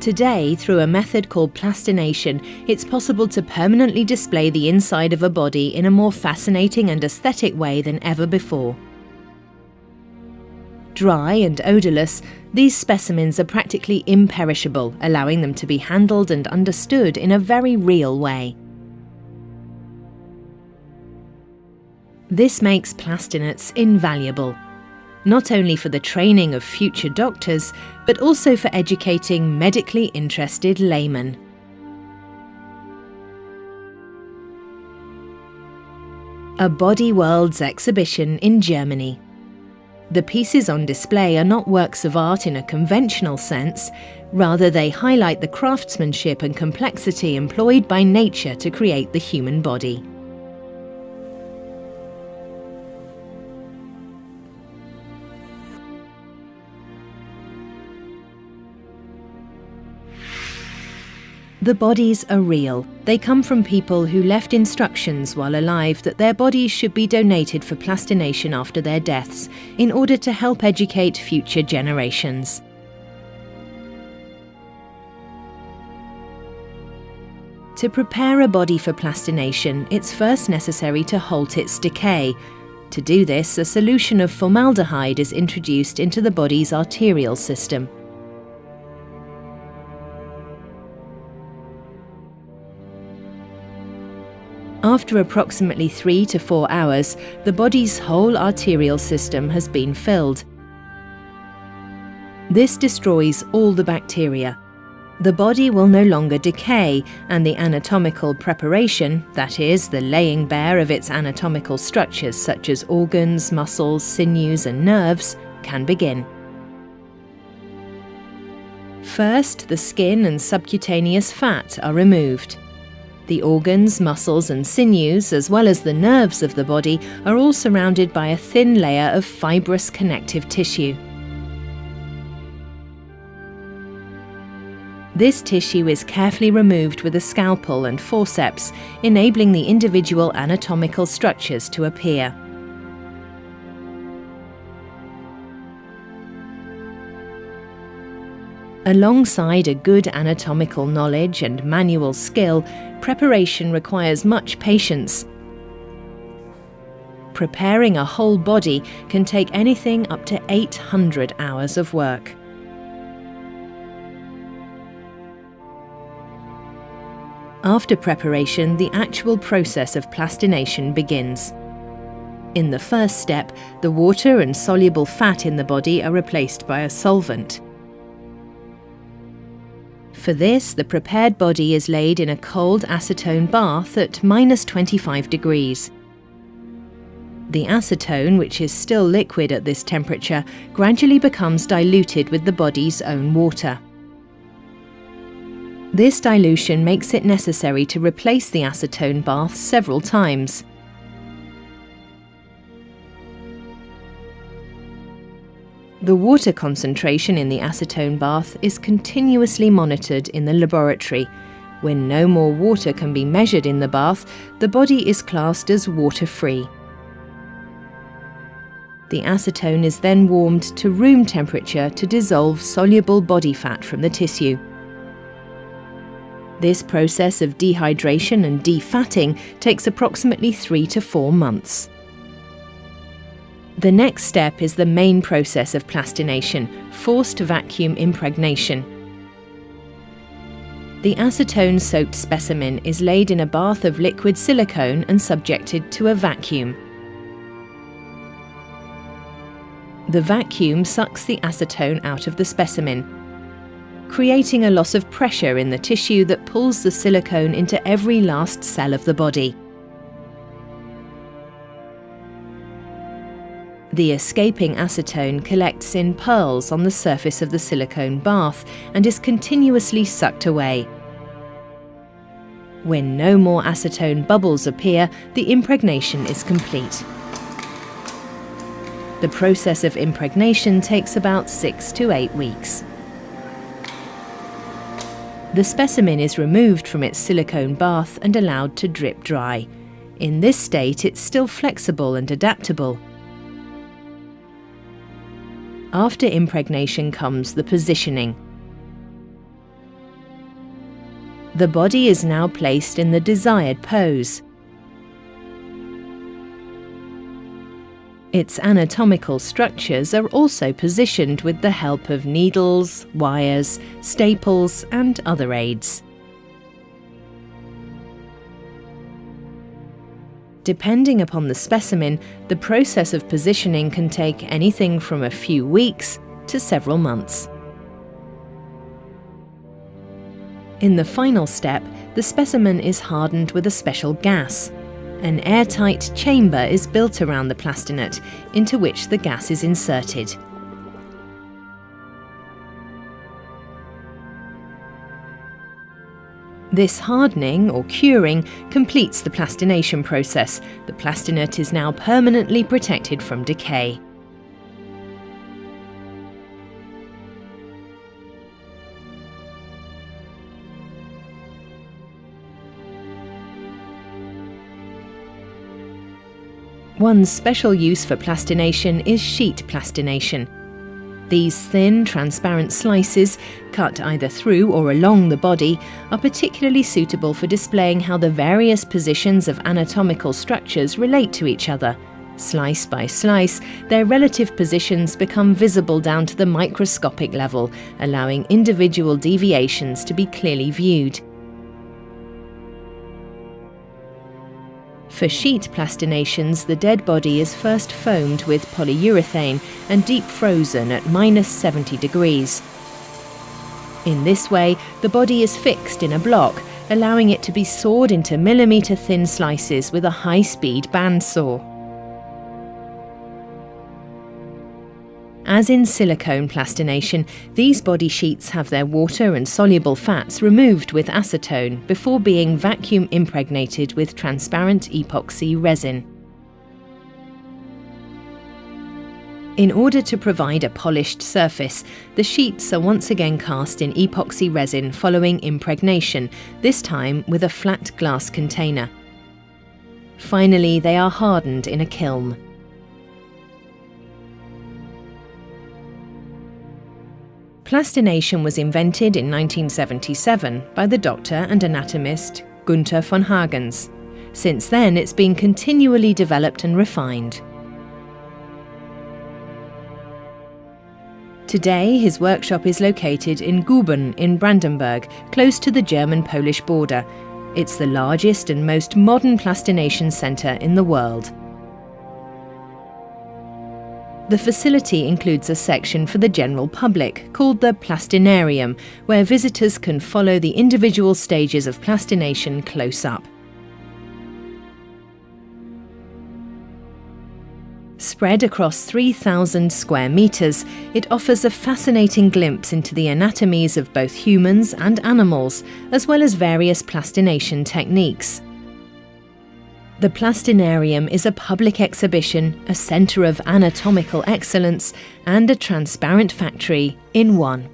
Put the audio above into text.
Today, through a method called plastination, it's possible to permanently display the inside of a body in a more fascinating and aesthetic way than ever before. Dry and odourless, these specimens are practically imperishable, allowing them to be handled and understood in a very real way. This makes plastinates invaluable, not only for the training of future doctors, but also for educating medically interested laymen. A Body Worlds exhibition in Germany. The pieces on display are not works of art in a conventional sense, rather they highlight the craftsmanship and complexity employed by nature to create the human body. The bodies are real. They come from people who left instructions while alive that their bodies should be donated for plastination after their deaths, in order to help educate future generations. To prepare a body for plastination, it's first necessary to halt its decay. To do this, a solution of formaldehyde is introduced into the body's arterial system. After approximately 3 to 4 hours, the body's whole arterial system has been filled. This destroys all the bacteria. The body will no longer decay, and the anatomical preparation, that is, the laying bare of its anatomical structures such as organs, muscles, sinews and nerves, can begin. First, the skin and subcutaneous fat are removed. The organs, muscles and sinews, as well as the nerves of the body, are all surrounded by a thin layer of fibrous connective tissue. This tissue is carefully removed with a scalpel and forceps, enabling the individual anatomical structures to appear. Alongside a good anatomical knowledge and manual skill, preparation requires much patience. Preparing a whole body can take anything up to 800 hours of work. After preparation, the actual process of plastination begins. In the first step, the water and soluble fat in the body are replaced by a solvent. For this, the prepared body is laid in a cold acetone bath at -25 degrees. The acetone, which is still liquid at this temperature, gradually becomes diluted with the body's own water. This dilution makes it necessary to replace the acetone bath several times. The water concentration in the acetone bath is continuously monitored in the laboratory. When no more water can be measured in the bath, the body is classed as water-free. The acetone is then warmed to room temperature to dissolve soluble body fat from the tissue. This process of dehydration and defatting takes approximately 3 to 4 months. The next step is the main process of plastination, forced vacuum impregnation. The acetone-soaked specimen is laid in a bath of liquid silicone and subjected to a vacuum. The vacuum sucks the acetone out of the specimen, creating a loss of pressure in the tissue that pulls the silicone into every last cell of the body. The escaping acetone collects in pearls on the surface of the silicone bath and is continuously sucked away. When no more acetone bubbles appear, the impregnation is complete. The process of impregnation takes about 6 to 8 weeks. The specimen is removed from its silicone bath and allowed to drip dry. In this state, it's still flexible and adaptable. After impregnation comes the positioning. The body is now placed in the desired pose. Its anatomical structures are also positioned with the help of needles, wires, staples, and other aids. Depending upon the specimen, the process of positioning can take anything from a few weeks to several months. In the final step, the specimen is hardened with a special gas. An airtight chamber is built around the plastinate, into which the gas is inserted. This hardening or curing completes the plastination process. The plastinate is now permanently protected from decay. One special use for plastination is sheet plastination. These thin, transparent slices, cut either through or along the body, are particularly suitable for displaying how the various positions of anatomical structures relate to each other. Slice by slice, their relative positions become visible down to the microscopic level, allowing individual deviations to be clearly viewed. For sheet plastinations, the dead body is first foamed with polyurethane and deep frozen at -70 degrees. In this way, the body is fixed in a block, allowing it to be sawed into millimetre-thin slices with a high-speed bandsaw. As in silicone plastination, these body sheets have their water and soluble fats removed with acetone before being vacuum impregnated with transparent epoxy resin. In order to provide a polished surface, the sheets are once again cast in epoxy resin following impregnation, this time with a flat glass container. Finally, they are hardened in a kiln. Plastination was invented in 1977 by the doctor and anatomist Gunther von Hagens. Since then, it's been continually developed and refined. Today, his workshop is located in Guben in Brandenburg, close to the German-Polish border. It's the largest and most modern plastination centre in the world. The facility includes a section for the general public called the Plastinarium, where visitors can follow the individual stages of plastination close up. Spread across 3,000 square metres, it offers a fascinating glimpse into the anatomies of both humans and animals, as well as various plastination techniques. The Plastinarium is a public exhibition, a centre of anatomical excellence, and a transparent factory in one.